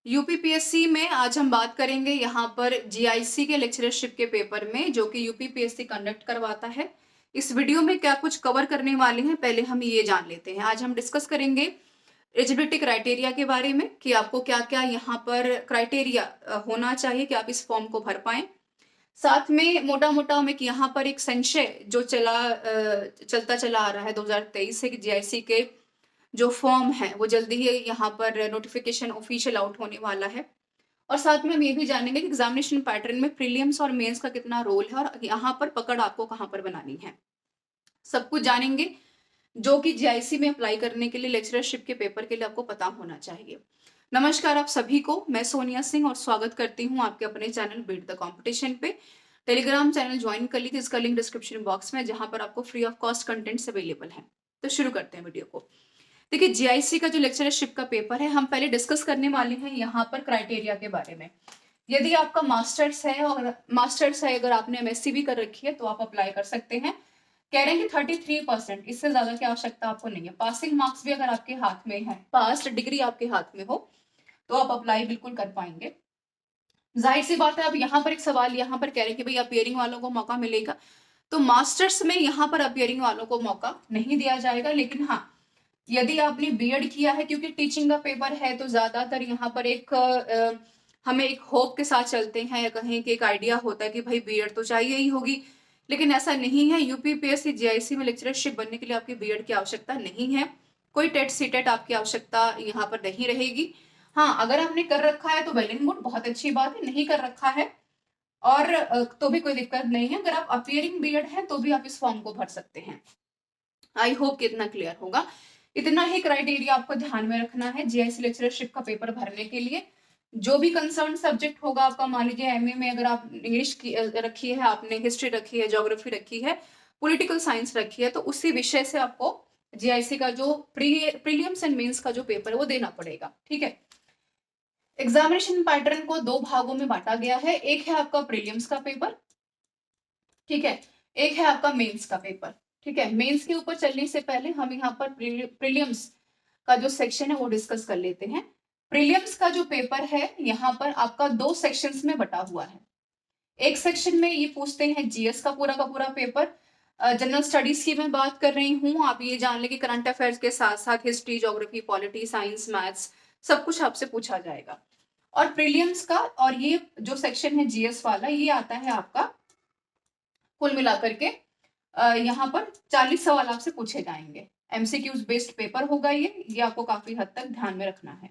UPPSC में आज हम बात करेंगे यहाँ पर जीआईसी के लेक्चरशिप के पेपर में, जो कि यूपीपीएससी कंडक्ट करवाता है। इस वीडियो में क्या कुछ कवर करने वाले हैं, पहले हम ये जान लेते हैं। आज हम डिस्कस करेंगे एलिजिबिलिटी क्राइटेरिया के बारे में कि आपको क्या क्या यहाँ पर क्राइटेरिया होना चाहिए कि आप इस फॉर्म को भर पाएं। साथ में मोटा मोटा में कि यहाँ पर एक संशय जो चलता चला आ रहा है 2023 से कि जीआईसी के जो फॉर्म है वो जल्दी ही यहाँ पर नोटिफिकेशन ऑफिशियल आउट होने वाला है। और साथ में हम ये भी जानेंगे कि एग्जामिनेशन पैटर्न में प्रीलिम्स और मेंस का कितना रोल है और यहाँ पर पकड़ आपको कहाँ पर बनानी है, सब कुछ जानेंगे जो कि जीआईसी में अप्लाई करने के लिए लेक्चरशिप के पेपर के लिए आपको पता होना चाहिए। नमस्कार आप सभी को, मैं सोनिया सिंह और स्वागत करती हूँ आपके अपने चैनल बीट द कंपटीशन पे। टेलीग्राम चैनल ज्वाइन कर लीजिए, इसका लिंक डिस्क्रिप्शन बॉक्स में, जहां पर आपको free of cost contents available है। तो शुरू करते हैं वीडियो को। देखिए, जीआईसी का जो लेक्चरशिप का पेपर है, हम पहले डिस्कस करने वाले हैं यहाँ पर क्राइटेरिया के बारे में। यदि आपका मास्टर्स है अगर आपने एमएससी भी कर रखी है तो आप अप्लाई कर सकते हैं। कह रहे हैं कि 33%, इससे ज्यादा की आवश्यकता आपको नहीं है। पासिंग मार्क्स भी अगर आपके हाथ में है, पास डिग्री आपके हाथ में हो, तो आप अप्लाई बिल्कुल कर पाएंगे। जाहिर सी बात है। अब यहाँ पर एक सवाल यहाँ पर कह रहे हैं कि भाई अपियरिंग वालों को मौका मिलेगा, तो मास्टर्स में यहाँ पर अपियरिंग वालों को मौका नहीं दिया जाएगा। लेकिन हाँ, यदि आपने बीएड किया है, क्योंकि टीचिंग का पेपर है, तो ज्यादातर यहाँ पर हमें एक होप के साथ चलते हैं, या कहें कि एक आइडिया होता है कि भाई बीएड तो चाहिए ही होगी। लेकिन ऐसा नहीं है। यूपीपीएससी जीआईसी में लेक्चरशिप बनने के लिए आपकी बीएड की आवश्यकता नहीं है। कोई टेट सीटेट आपकी आवश्यकता यहाँ पर नहीं रहेगी। हाँ, अगर आपने कर रखा है तो वेल एंड गुड, बहुत अच्छी बात है। नहीं कर रखा है और तो भी कोई दिक्कत नहीं है। अगर आप अपियरिंग बीएड है तो भी आप इस फॉर्म को भर सकते हैं। आई होप कि इतना क्लियर होगा। इतना ही क्राइटेरिया आपको ध्यान में रखना है जीआईसी लेक्चरशिप का पेपर भरने के लिए। जो भी कंसर्न सब्जेक्ट होगा आपका, मान लीजिए एमए में अगर आप इंग्लिश रखी है, आपने हिस्ट्री रखी है, ज्योग्राफी रखी है, पॉलिटिकल साइंस रखी है, तो उसी विषय से आपको जीआईसी का जो प्रीलिम्स एंड मेंस का जो पेपर है वो देना पड़ेगा। ठीक है। एग्जामिनेशन पैटर्न को दो भागों में बांटा गया है। एक है आपका प्रीलिम्स का पेपर, ठीक है, एक है आपका मेंस का पेपर। ठीक है। मेंस के ऊपर चलने से पहले हम यहाँ पर प्रीलिम्स का जो सेक्शन है वो डिस्कस कर लेते हैं। प्रीलिम्स का जो पेपर है यहाँ पर आपका दो सेक्शंस में बटा हुआ है। एक सेक्शन में ये पूछते हैं जीएस का पूरा पेपर। जनरल स्टडीज की मैं बात कर रही हूँ। आप ये जान लें कि करंट अफेयर्स के साथ साथ history, geography, polity, science, maths सब कुछ आपसे पूछा जाएगा। और प्रीलिम्स का और ये जो सेक्शन है जीएस वाला, ये आता है आपका कुल मिलाकर के यहाँ पर 40 सवाल आपसे पूछे जाएंगे। एमसीक्यूज बेस्ड पेपर होगा ये आपको काफी हद तक ध्यान में रखना है।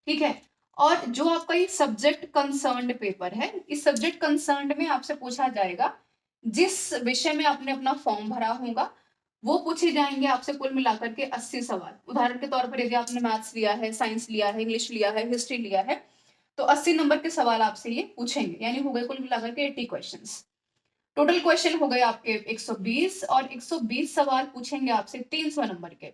ठीक है। और जो आपका ये सब्जेक्ट कंसर्न्ड पेपर है, इस सब्जेक्ट कंसर्न्ड में आपसे पूछा जाएगा जिस विषय में आपने अपना फॉर्म भरा होगा वो पूछे जाएंगे आपसे कुल मिलाकर के 80 सवाल। उदाहरण के तौर पर यदि आपने मैथ्स लिया है, साइंस लिया है, इंग्लिश लिया है, हिस्ट्री लिया है, तो 80 नंबर के सवाल आपसे ये पूछेंगे, यानी हो गए कुल मिलाकर के 80 क्वेश्चंस। टोटल क्वेश्चन हो गए आपके 120 और 120 सवाल पूछेंगे आपसे 300 नंबर के।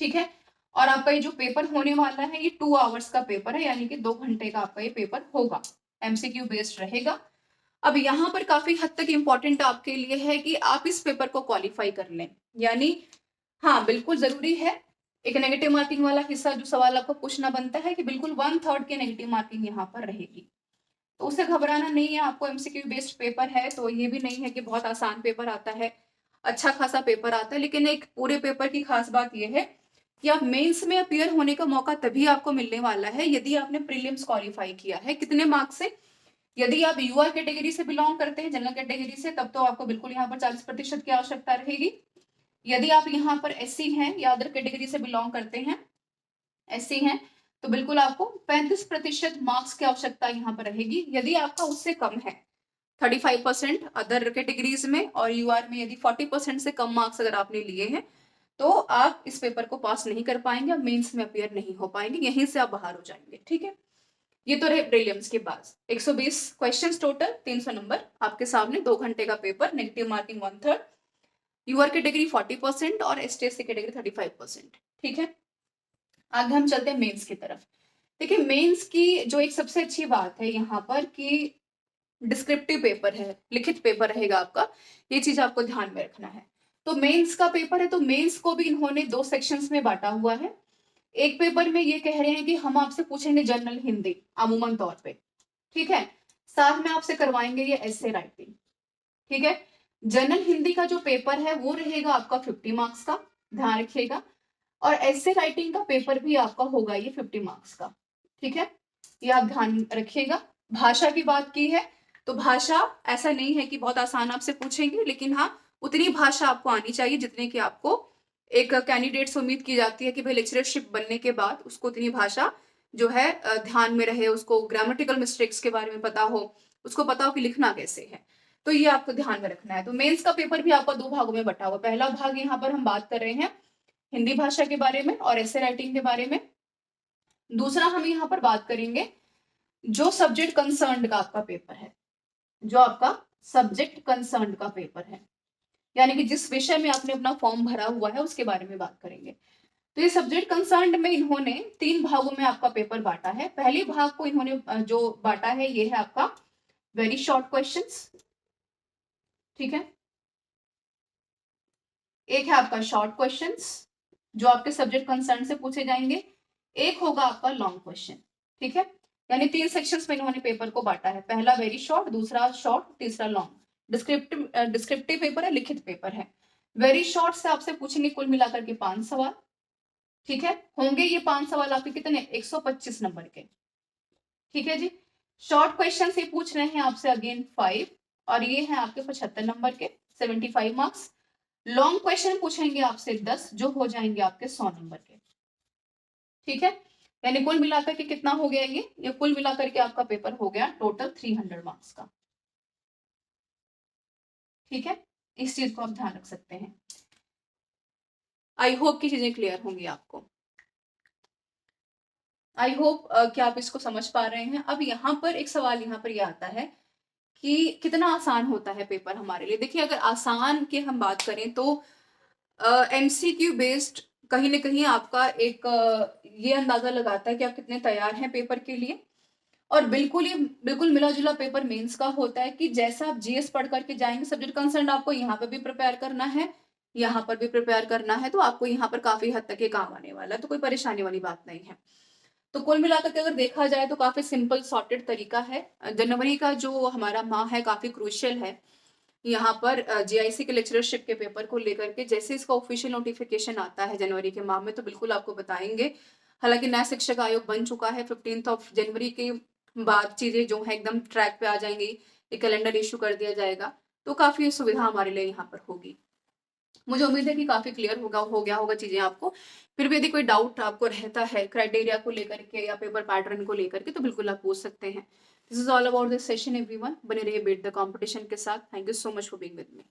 ठीक है। और आपका ये जो पेपर होने वाला है ये 2 आवर्स का पेपर है, यानी कि 2 घंटे का आपका ये पेपर होगा, एमसीक्यू बेस्ड रहेगा। अब यहाँ पर काफी हद तक इंपॉर्टेंट आपके लिए है कि आप इस पेपर को क्वालिफाई कर लें। यानी हाँ, बिल्कुल जरूरी है। एक नेगेटिव मार्किंग वाला हिस्सा जो सवाल आपको पूछना बनता है कि बिल्कुल 1/3 की नेगेटिव मार्किंग यहाँ पर रहेगी, तो उसे घबराना नहीं है। आपको एमसीक्यू बेस्ड पेपर है तो ये भी नहीं है कि बहुत आसान पेपर आता है, अच्छा खासा पेपर आता है। लेकिन एक पूरे पेपर की खास बात यह है कि आप मेंस में अपीयर होने का मौका तभी आपको मिलने वाला है यदि आपने प्रीलिम्स क्वालिफाई किया है। कितने मार्क्स से? यदि आप यूआर कैटेगरी से बिलोंग करते हैं, जनरल कैटेगरी से, तब तो आपको बिल्कुल यहाँ पर 40% की आवश्यकता रहेगी। यदि आप यहाँ पर एससी हैं या अदर कैटेगरी से बिलोंग करते हैं, एससी हैं, तो बिल्कुल आपको 35% मार्क्स की आवश्यकता यहाँ पर रहेगी। यदि आपका उससे कम है, 35% अदर कैटेगरीज में और यूआर में यदि 40% से कम मार्क्स अगर आपने लिए हैं, तो आप इस पेपर को पास नहीं कर पाएंगे, आप मेंस में अपीयर नहीं हो पाएंगे, यहीं से आप बाहर हो जाएंगे। ठीक है। ये तो रहे प्रीलिम्स के बाद। 120 क्वेश्चंस टोटल, 300 नंबर आपके सामने, 2 घंटे का paper, negative marking 1/3, UR category 40% और एसटीएससी कैटेगरी 35%। ठीक है। आगे हम चलते हैं मेंस की तरफ। देखिए, मेंस की जो एक सबसे अच्छी बात है यहाँ पर कि डिस्क्रिप्टिव पेपर है, लिखित पेपर रहेगा आपका, ये चीज आपको ध्यान में रखना है। तो मेंस का पेपर है तो मेंस को भी इन्होंने 2 सेक्शंस में बांटा हुआ है। एक पेपर में ये कह रहे हैं कि हम आपसे पूछेंगे जनरल हिंदी अमूमन तौर पे, ठीक है, साथ में आपसे करवाएंगे ये एसे राइटिंग, ठीक है। जनरल हिंदी का जो पेपर है वो रहेगा आपका 50 मार्क्स का, ध्यान रखिएगा, और एसे राइटिंग का पेपर भी आपका होगा ये 50 मार्क्स का, ठीक है, ये आप ध्यान रखिएगा। भाषा की बात की है तो भाषा ऐसा नहीं है कि बहुत आसान आपसे पूछेंगे, लेकिन हाँ उतनी भाषा आपको आनी चाहिए जितने की आपको एक कैंडिडेट से उम्मीद की जाती है कि भाई लेक्चरशिप बनने के बाद उसको उतनी भाषा जो है ध्यान में रहे, उसको ग्रामेटिकल मिस्टेक्स के बारे में पता हो, उसको पता हो कि लिखना कैसे है, तो ये आपको ध्यान में रखना है। तो मेंस का पेपर भी आपका 2 भागों में बटा हुआ, पहला भाग यहाँ पर हम बात कर रहे हैं हिंदी भाषा के बारे में और ऐसे राइटिंग के बारे में, दूसरा हम यहाँ पर बात करेंगे जो सब्जेक्ट कंसर्न्ड का आपका पेपर है, जो आपका सब्जेक्ट कंसर्न्ड का पेपर है, यानी कि जिस विषय में आपने अपना फॉर्म भरा हुआ है उसके बारे में बात करेंगे। तो ये सब्जेक्ट कंसर्न्ड में इन्होंने 3 भागों में आपका पेपर बांटा है। पहले भाग को इन्होंने जो बांटा है ये है आपका वेरी शॉर्ट क्वेश्चंस, ठीक है, एक है आपका शॉर्ट क्वेश्चंस जो आपके सब्जेक्ट कंसर्न से पूछे जाएंगे, एक होगा आपका लॉन्ग क्वेश्चन, ठीक है, यानी 3 सेक्शंस में इन्होंने पेपर को बांटा है, पहला वेरी शॉर्ट, दूसरा शॉर्ट, तीसरा लॉन्ग। डिस्क्रिप्टिव पेपर है, लिखित पेपर है। वेरी शॉर्ट से आपसे पूछेंगे कुल मिलाकर के 5 सवाल, ठीक है, होंगे ये 5 सवाल आपके कितने 125 नंबर के, ठीक है जी। शॉर्ट क्वेश्चन से पूछ रहे हैं आपसे अगेन 5 और ये है आपके 75 नंबर के 75 मार्क्स। लॉन्ग क्वेश्चन पूछेंगे आपसे 10 जो हो जाएंगे आपके 100 नंबर के, ठीक है, यानी कुल मिलाकर के कितना हो गया ये कुल मिलाकर के आपका पेपर हो गया टोटल 300 मार्क्स का, ठीक है, इस चीज को आप ध्यान रख सकते हैं। आई होप की चीजें क्लियर होंगी आपको, आई होप कि आप इसको समझ पा रहे हैं। अब यहाँ पर एक सवाल यहाँ पर ये आता है कि कितना आसान होता है पेपर हमारे लिए। देखिए अगर आसान की हम बात करें तो एमसीक्यू बेस्ड कहीं ना कहीं आपका एक ये अंदाजा लगाता है कि आप कितने तैयार हैं पेपर के लिए, और बिल्कुल मिला जुला पेपर मेंस का होता है कि जैसा आप जीएस पढ़ करके जाएंगे सब्जेक्ट कंसर्न आपको यहाँ पर भी प्रिपेयर करना है, यहाँ पर भी प्रिपेयर करना है, तो आपको यहाँ पर काफी हद तक ये काम आने वाला है, तो कोई परेशानी वाली बात नहीं है। तो कुल मिलाकर के अगर देखा जाए तो काफी सिंपल सॉर्टेड तरीका है। जनवरी का जो हमारा माह है काफी क्रूशियल है यहाँ पर जीआईसी के लेक्चरशिप के पेपर को लेकर के। जैसे इसका ऑफिशियल नोटिफिकेशन आता है जनवरी के माह में तो बिल्कुल आपको बताएंगे। हालांकि नया शिक्षक आयोग बन चुका है, 15 जनवरी के बाद चीजें जो है एकदम ट्रैक पे आ जाएंगी, एक कैलेंडर इशू कर दिया जाएगा, तो काफी सुविधा हमारे लिए यहाँ पर होगी। मुझे उम्मीद है कि काफी क्लियर हो गया होगा चीजें आपको। फिर भी यदि कोई डाउट आपको रहता है क्राइटेरिया को लेकर के या पेपर पैटर्न को लेकर के तो बिल्कुल आप पूछ सकते हैं। This is all about this session everyone. बने रहिए बीट द कंपटीशन के साथ। Thank you so much for being with me.